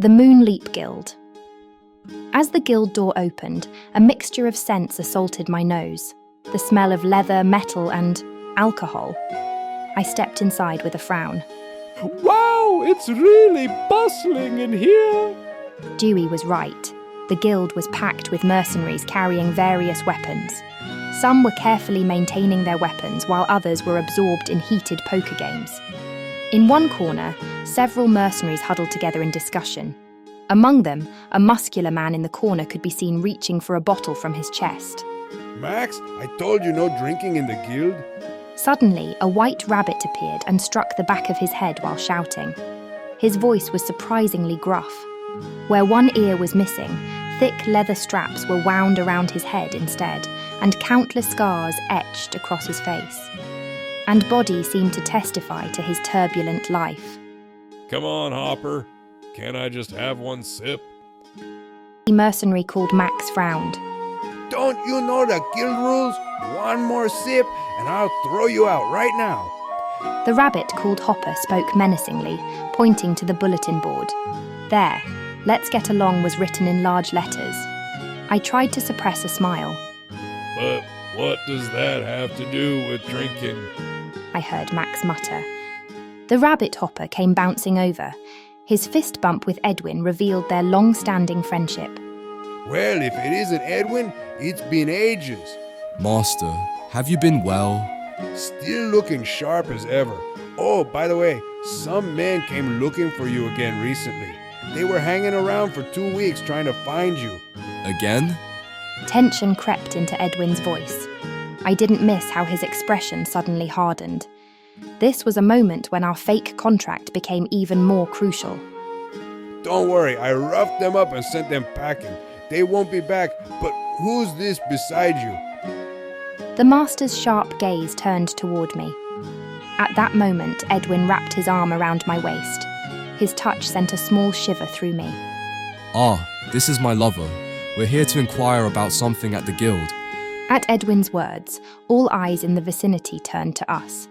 The Moonleap Guild. As the guild door opened, a mixture of scents assaulted my nose. The smell of leather, metal, and alcohol. I stepped inside with a frown. Wow, it's really bustling in here. Dewey was right. The guild was packed with mercenaries carrying various weapons. Some were carefully maintaining their weapons, while others were absorbed in heated poker games. In one corner, several mercenaries huddled together in discussion. Among them, a muscular man in the corner could be seen reaching for a bottle from his chest. Max, I told you no drinking in the guild. Suddenly, a white rabbit appeared and struck the back of his head while shouting. His voice was surprisingly gruff. Where one ear was missing, thick leather straps were wound around his head instead, and countless scars etched across his face. And body seemed to testify to his turbulent life. Come on, Hopper. Can't I just have one sip? The mercenary called Max frowned. Don't you know the guild rules? One more sip and I'll throw you out right now. The rabbit called Hopper spoke menacingly, pointing to the bulletin board. There, "Let's get along" was written in large letters. I tried to suppress a smile. But what does that have to do with drinking? I heard Max mutter. The rabbit Hopper came bouncing over. His fist bump with Edwin revealed their long-standing friendship. Well, if it isn't Edwin, it's been ages. Master, have you been well? Still looking sharp as ever. Oh, by the way, some men came looking for you again recently. They were hanging around for 2 weeks trying to find you. Again? Tension crept into Edwin's voice. I didn't miss how his expression suddenly hardened. This was a moment when our fake contract became even more crucial. Don't worry, I roughed them up and sent them packing. They won't be back, but who's this beside you? The master's sharp gaze turned toward me. At that moment, Edwin wrapped his arm around my waist. His touch sent a small shiver through me. Ah, this is my lover. We're here to inquire about something at the guild. At Edwin's words, all eyes in the vicinity turned to us.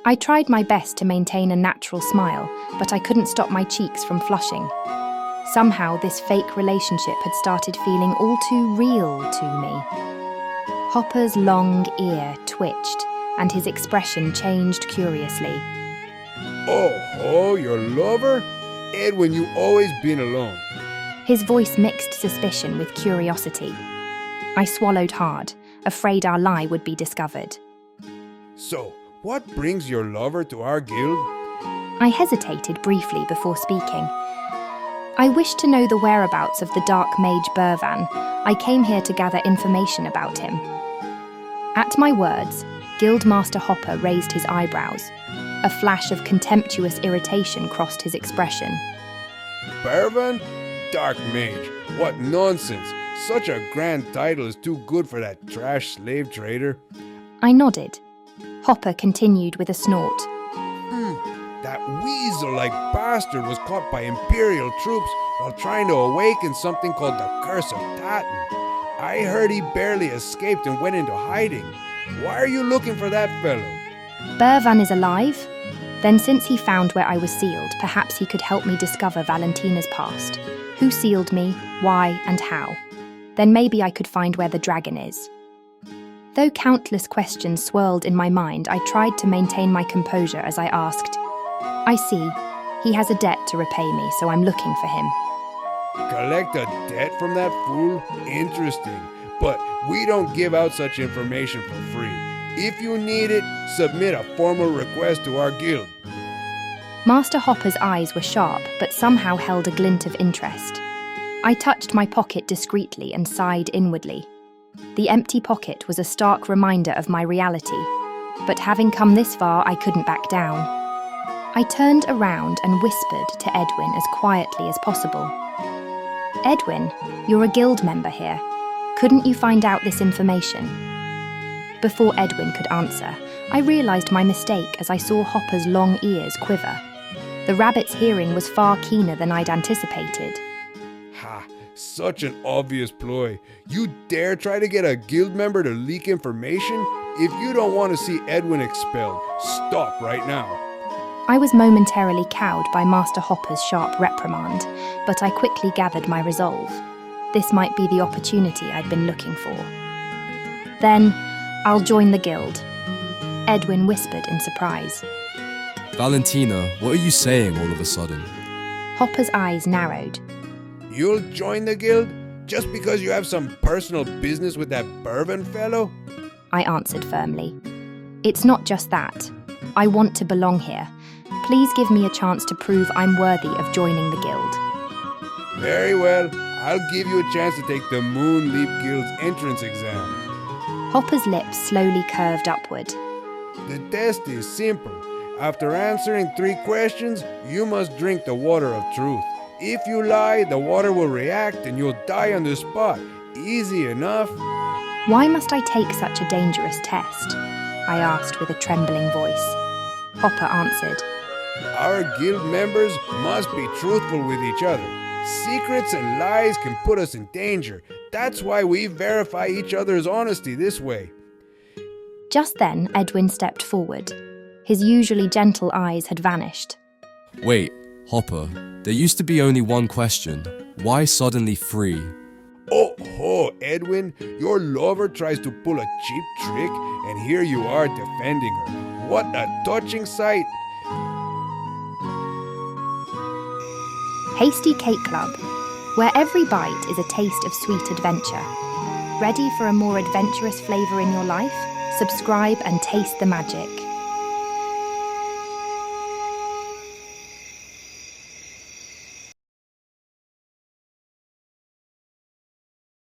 I tried my best to maintain a natural smile, but I couldn't stop my cheeks from flushing. Somehow, this fake relationship had started feeling all too real to me. Hopper's long ear twitched, and his expression changed curiously. Oh, your lover? Edwin, you always been alone. His voice mixed suspicion with curiosity. I swallowed hard, afraid our lie would be discovered. So, what brings your lover to our guild? I hesitated briefly before speaking. I wish to know the whereabouts of the dark mage Burvan. I came here to gather information about him. At my words, Guildmaster Hopper raised his eyebrows. A flash of contemptuous irritation crossed his expression. Burvan? Dark mage. What nonsense. Such a grand title is too good for that trash slave trader. I nodded. Hopper continued with a snort. That weasel-like bastard was caught by Imperial troops while trying to awaken something called the Curse of Taten. I heard he barely escaped and went into hiding. Why are you looking for that fellow? Burvan is alive? Then since he found where I was sealed, perhaps he could help me discover Vallentyna's past. Who sealed me, why, and how? Then maybe I could find where the dragon is. Though countless questions swirled in my mind, I tried to maintain my composure as I asked, "I see. He has a debt to repay me, so I'm looking for him." Collect a debt from that fool? Interesting. But we don't give out such information for free. If you need it, submit a formal request to our guild. Master Hopper's eyes were sharp, but somehow held a glint of interest. I touched my pocket discreetly and sighed inwardly. The empty pocket was a stark reminder of my reality, but having come this far, I couldn't back down. I turned around and whispered to Edwin as quietly as possible. "Edwin, you're a guild member here. Couldn't you find out this information?" Before Edwin could answer, I realized my mistake as I saw Hopper's long ears quiver. The rabbit's hearing was far keener than I'd anticipated. Ha! Such an obvious ploy. You dare try to get a guild member to leak information? If you don't want to see Edwin expelled, stop right now. I was momentarily cowed by Master Hopper's sharp reprimand, but I quickly gathered my resolve. This might be the opportunity I'd been looking for. Then, I'll join the guild, Edwin whispered in surprise. Vallentyna, what are you saying all of a sudden? Hopper's eyes narrowed. You'll join the guild just because you have some personal business with that Bourbon fellow? I answered firmly. It's not just that. I want to belong here. Please give me a chance to prove I'm worthy of joining the guild. Very well. I'll give you a chance to take the Moonleap Guild's entrance exam. Hopper's lips slowly curved upward. The test is simple. After answering 3 questions, you must drink the water of truth. If you lie, the water will react and you'll die on the spot. Easy enough. Why must I take such a dangerous test? I asked with a trembling voice. Hopper answered. Our guild members must be truthful with each other. Secrets and lies can put us in danger. That's why we verify each other's honesty this way. Just then, Edwin stepped forward. His usually gentle eyes had vanished. Wait, Hopper, there used to be only one question. Why suddenly 3? Oh, Edwin, your lover tries to pull a cheap trick, and here you are defending her. What a touching sight. Hasty Cake Club, where every bite is a taste of sweet adventure. Ready for a more adventurous flavor in your life? Subscribe and taste the magic.